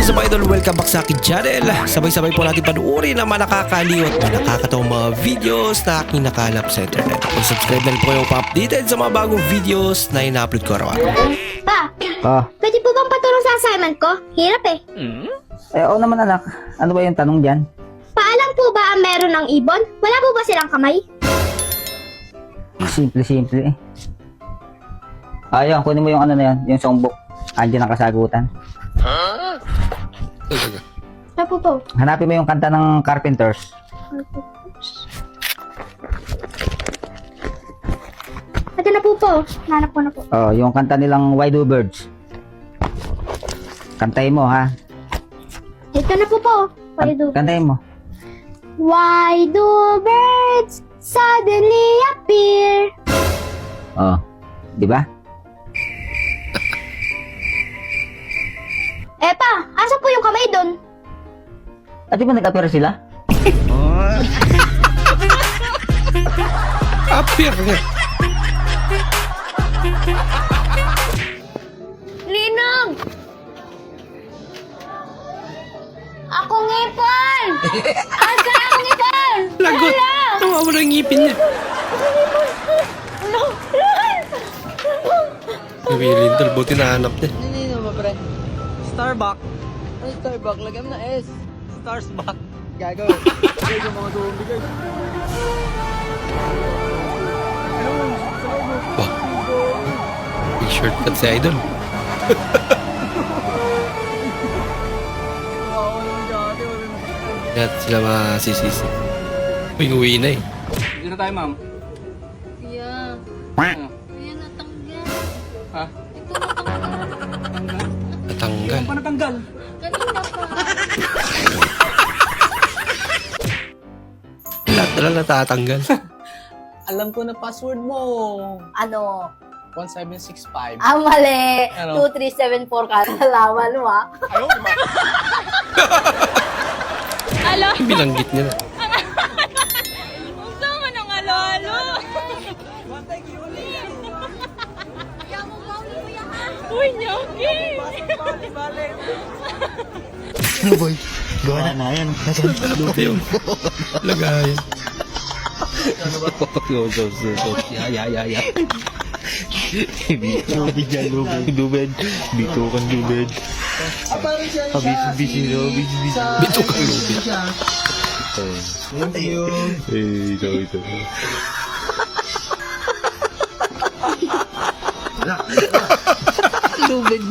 is up, idol? Welcome back sa akin channel. Sabay-sabay po natin panuorin ang mga nakakaliw at mga nakakatawang mga videos na aking nakalap sa internet. Kung subscribe na rin po kayo pa-updated sa mga bagong videos na ina-upload ko araw-araw. Pa, pwede po bang patulong sa assignment ko? Hirap eh. Oo naman anak. Ano ba yung tanong dyan? Paalam po ba ang meron ng ibon? Wala po ba silang kamay? Simple eh. Ayun, kunin mo yung ano na yan, yung songbook. Andiyan ang kasagutan. Ano po? Hanapin mo yung kanta ng Carpenters. Ito na po. Nanap ko na po. Oh, yung kanta nilang Why Do Birds. Kantayin mo ha. Ito na po. Why do Kantayin mo. Why do birds suddenly appear? Oh, di ba? Pa, asa po yung kamay doon? At di ba nag-appear sila? Appear nga. Linang! Ako ngipon! Asa ako ngipon? Lagot. Nawawala yung ngipin niya. Nawilindol. Buti nahanap niya. Nino mo, pre. Starbuck. Ano Starbuck? Lagyan mo na S. Starsbuck. Gagawin. Gagawin yung mga zombie guys. Wow. May shortcut si idol. Lahat sila masisisi. Uwi na eh. Dito na tayo, ma'am. Kuya, Ano? kuya natanggal. Ha? Natanggal. Ano pa natanggal? Kanina pa. Lahat na lang natatanggal. Alam ko na password mo. Ano? 1765. Mali. Ano? 2374 ka. Nalaman mo ah. Ayaw, di ba? Alo? Binanggit niya na. Gusto mo nang alo-alo? Uy, nyoki! Ano boy? Gawa na yan. Ano ba yun? Lagayan. Ya. Lubid yan, lubid. Bito kang lubid. Busy. Bito ka lubid. Ito. Lubid.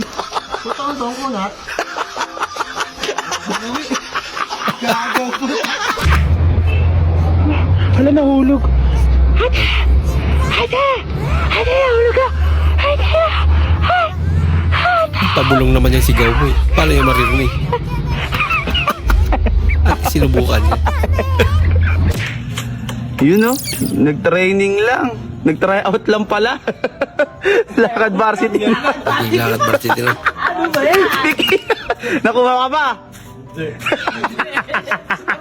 Hala, nahulog. Pabulong naman yung sigaw mo eh. Paano yung maririnig? At sinubukan niya. You know, nag-training lang. Nag-try out lang pala. Lakad varsity. Lakad varsity na. Vicky, nakuha ka ba?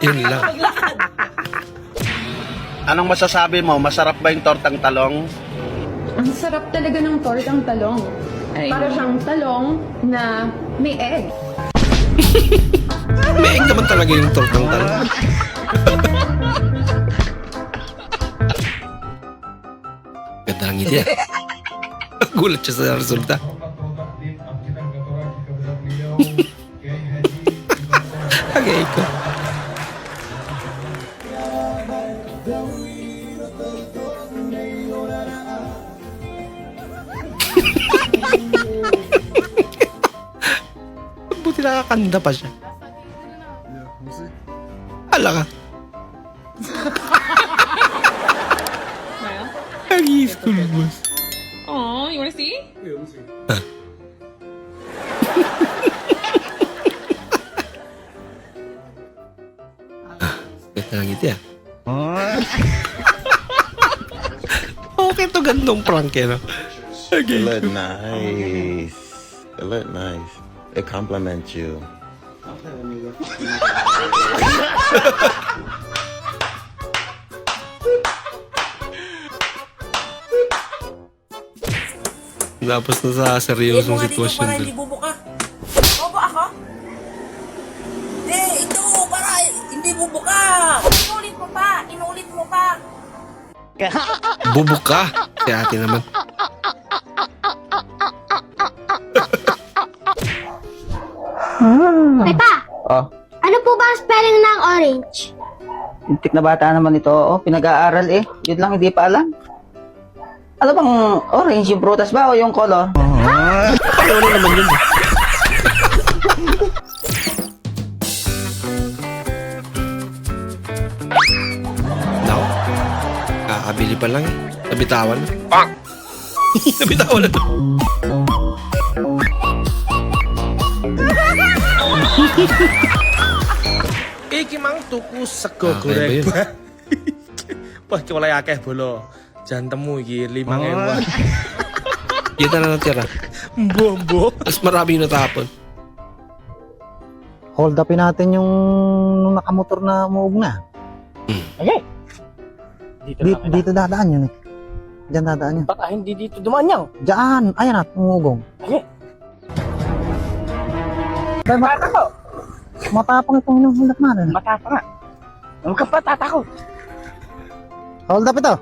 Yun lang. Anong masasabi mo? Masarap ba yung tortang talong? Ang sarap talaga ng tortang talong. Para siyang talong na may egg. May egg naman talaga yung tortang talong. Ganda ng ngiti ah. Gulat siya sa resulta. Agay ko. Buti nakakanda pa siya. Ala ka. Ang school boss. Oh, you wanna see? Ganda ng ngiti ah. Okay to, gandong prank eh no? It look nice. It compliments you. Tapos na sa seryosong sitwasyon doon. Bobo ako? bubo ka! Inulit mo pa! Inulit mo pa! Bubuk ka. Si ate naman. Pepa, Oh, ano po ba ang spelling ng orange? tintik na bata naman ito. Oh, pinag-aaral eh. Yun lang hindi pa alam. Ano bang orange, yung prutas ba o yung color? Paano naman yun? Nako. Kakabili pa lang eh. Nabitawan na. Pak! Nabitawan na to. Iki mang tuku sego Ah, kaya ba yun? goreng. Wah, wala akeh bolo. Jantemu iki 5.000. Kita na natira. Bombo. Mas marami yung natapon. Hold upin natin yung nung nakamotor na umuog na. Dito dadaan yun eh. Diyan dadaan yun. Baka hindi dito dumaan niya. Diyan, ayan at umugong. Dahil Tatako. matapang itong hold up natin. Matapa nga. Huwag ka pa tatako. Hold up ito.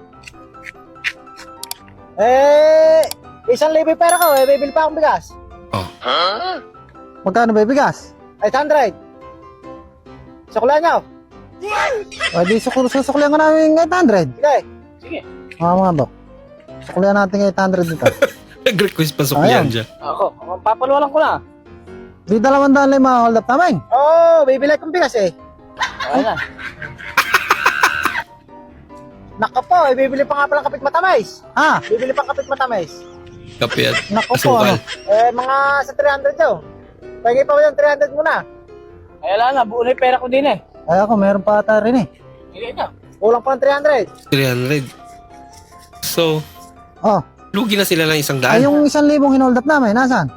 Eh, 1,000 pera ko eh. Bibili pa akong bigas. Oh. Magkano ba yung bigas? 800. Suklan niyo. O di susuklihan ka namin 800. Sige. Sige. Mga bok. Suklihan natin 800 dito. Nag-request pa sa Ayan. kuyan dyan. Ako, papaluwalan ko na. Di 200 lang yung mga hold up namin. Oo, oh, bibili akong bigas eh. Ayun na. Nako po, eh, bibili pa nga palang kapit matamais. Ah, bibili pa kapit matamais. Kape at Nako po, asukal. mga sa 300 daw. Pagay pa mo yung 300 muna. Ay, wala na. Buo na yung pera ko din eh. Ay ako, meron pa ata rin eh. Sige na. Kulang pa ng 300. 300. So, Oh, lugi na sila ng 100. ay yung 1,000 hinold up namin, nasaan?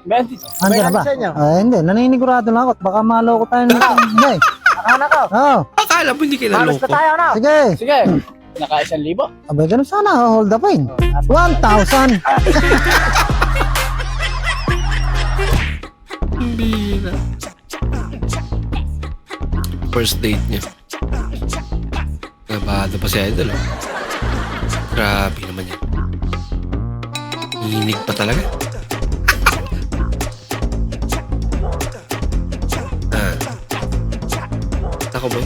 Benti. Andiyan na ba? Ay, hindi, naninigurado lang ako. Baka maloko tayo ng hindi. Ano ko? Oo. Akala mo hindi kayo naloko. na. Sige. Sige. Naka 1,000. Abay, ganun sana, hold upin. 1,000. Bira. First date niya. Nabado pa si Idol. Oh. Grabe naman yan. Hinig pa talaga. Ah. Ako ba?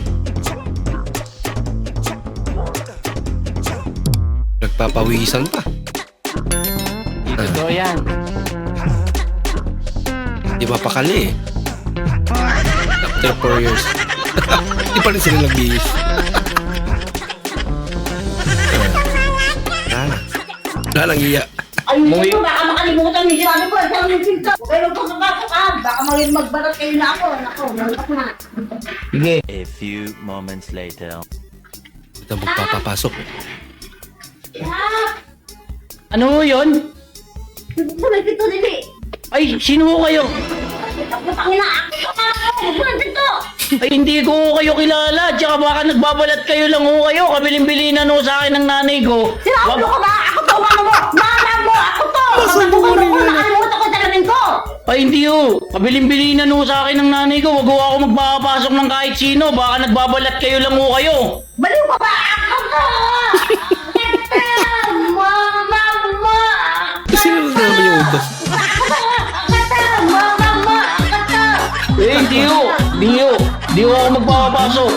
Nagpapawisan pa. Ito yan. Di ba pakali eh? After 4 years. Di pa rin sila nag-iis. Wala lang iya. Ayun ito, baka makalimutan ni sinabi ko. Saan yung pinto? Huwag kayo magpapasok ka. Baka magbarat kayo na ako. Nako, nalak na. Sige. A few moments later. Ito magpapapasok. Ano yun? Sabay pito nili. Ay, sino ho kayo? Putangin na ako. Huwag dito. Ay, hindi ko kayo kilala. Tsaka baka nagbabalat kayo lang ho kayo. Kabilin-bilinan ho sa akin ng nanay ko. Sinabi ko ba? Ako to, mama mo. Mama mo, ako to. Masabukay mo kung nakalimutan ko talamin ko. Ay, hindi ho. Kabilin-bilinan ho sa akin ng nanay ko. Wag ho ako magpapasok ng kahit sino. Baka nagbabalat kayo lang ho kayo. Baliw ka ba? Ako to. Mama mo. Sino na naman yung utos? Mama mo. Ako to. Eh, hindi ho. Hindi ho. Hindi ho ako magpapasok.